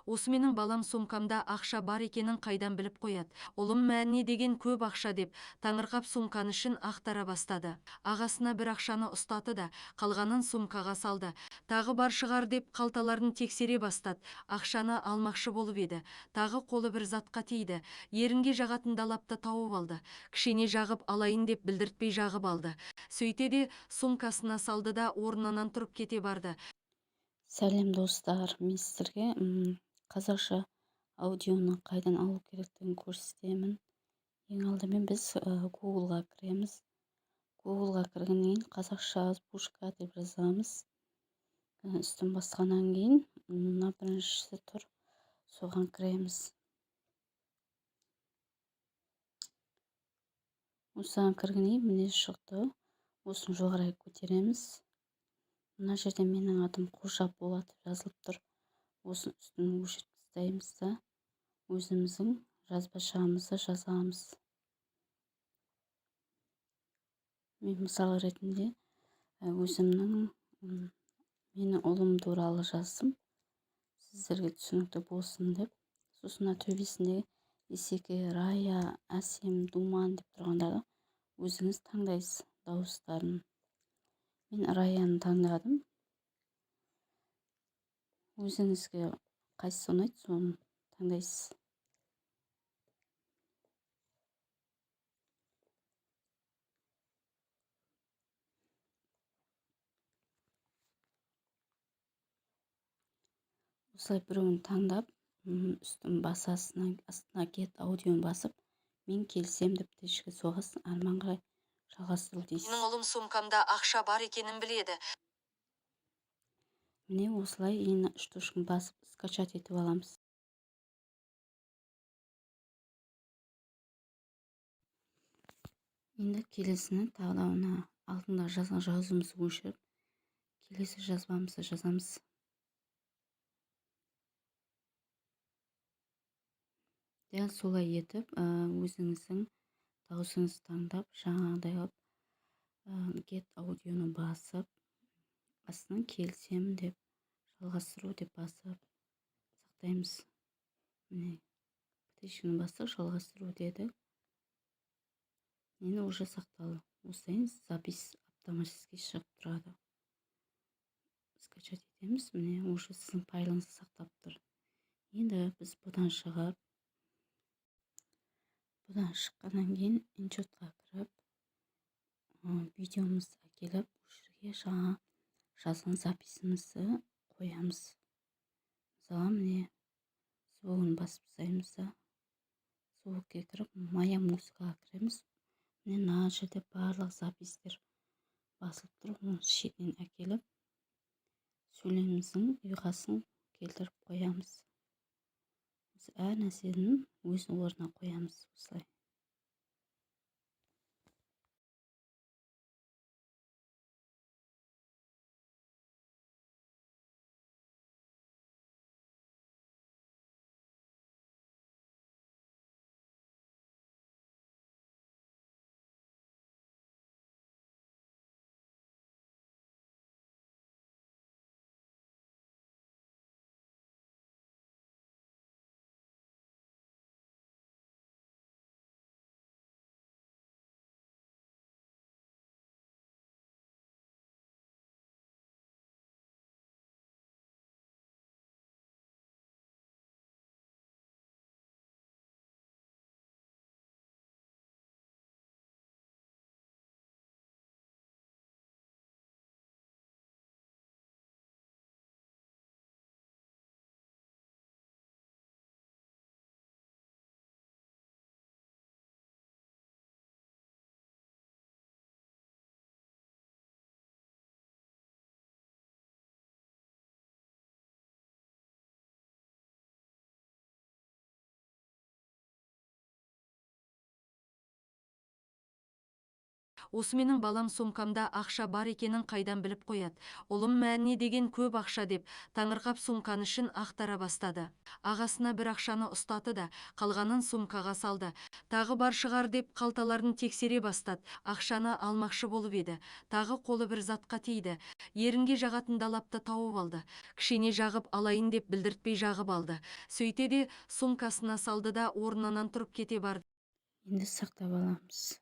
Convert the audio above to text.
осы менің балам сумкамда ақша бар екенін қайдан біліп қояды. Ұлым мәніне деген көп ақша деп таңырқап сумканы ішін ақтара бастады. Ағасына бір ақшаны ұстаты да қалғанын сумкаға салды. Тағы бар шығар деп қалталарын тексере бастады. Ақшаны алмақшы болып еді. Тағы қолы бір затқа тиді. Ерінге жағатын далапты тауып алды. Кішкене жағып алайын деп білдіртпей жағып алды. Сөйте де сумкасына салды да орнынан тұрып кете барды. Сәлем достар, мен сіздерге қазақша аудионы қайдан алу керектігін көрсетемін. Ең алдымен біз Google-ға кіреміз. Google-ға кіргеннен кейін қазақша озвучка деп жазамыз. Үстін басқаннан кейін мына біріншісі тұр, соған кіреміз. Осыған кіргеннен кейін міне шықты. Осыны жоғары көтереміз. Мына жерде менің атым Қожа Болат жазылып тұр. Осының үстін өшіріп тастаймыз да өзіміздің жазбашамызды жазамыз. Мен мысал ретінде өзімнің менің ұлым туралы жаздым. Сіздерге түсінікті болсын деп. Сосын төбесінде Есеке, Рая, Әсем, Думан деп тұрғандарды өзіңіз таңдайсыз дауыстарын. Мен Раяны таңдадым. Өзіңізге қайсысы ұнайды, соны таңдайсыз. Осылай біреуін таңдап, үстін басасына астына кет аудионы басып, мен келсем деп тешке соғасын, арман қарай жалғастыру дейсіз. Менің ұлым сумкамда ақша бар екенін біледі. Міне осылай енді үш тушканы басып скачать етіп аламыз. Енді келесіні тағы да мына алдында жазған жазуымызды өшіріп, келесі жазбамызды жазамыз. Дәл солай етіп, өзіңіздің дауысыңызды таңдап, жаңағыдай қылып get аудионы басып, астынан келсем деп жалғастыру деп басып сақтаймыз. Міне, птичканы бастық жалғастыру дедік. Енді уже сақталды. Осылайын запись автоматически шығып тұрады. Скачать етеміз. Міне, уже сіздің файлыңызды сақтап тұр. Енді біз бұдан шығып, бұдан шыққаннан кейін инчетқа кіріп, видеомызды әкеліп, жерге жаңа жазған записімізді қоямыз. Мысалы, міне, звугын басып тастаймыз да, звукке кіріп, моя музыкаға кіреміз. Міне, мына жерде барлық запистер басылып тұр. Оны шетінен әкеліп, сөйлеміміздің ұйқасын келтіріп қоямыз. Біз әр нәрсенің өз орнына қоямыз осылай. осы менің балам сумкамда ақша бар екенін қайдан біліп қояды. Ұлым мә не деген көп ақша деп таңырқап сумканы ішін ақтара бастады. Ағасына бір ақшаны ұстаты да қалғанын сумкаға салды. Тағы бар шығар деп қалталарын тексере бастады. Ақшаны алмақшы болып еді. Тағы қолы бір затқа тиді. Ерінге жағатын далапты тауып алды. Кішкене жағып алайын деп білдіртпей жағып алды. Сөйте де сумкасына салды да орнынан тұрып кете барды. Енді сақтап аламыз.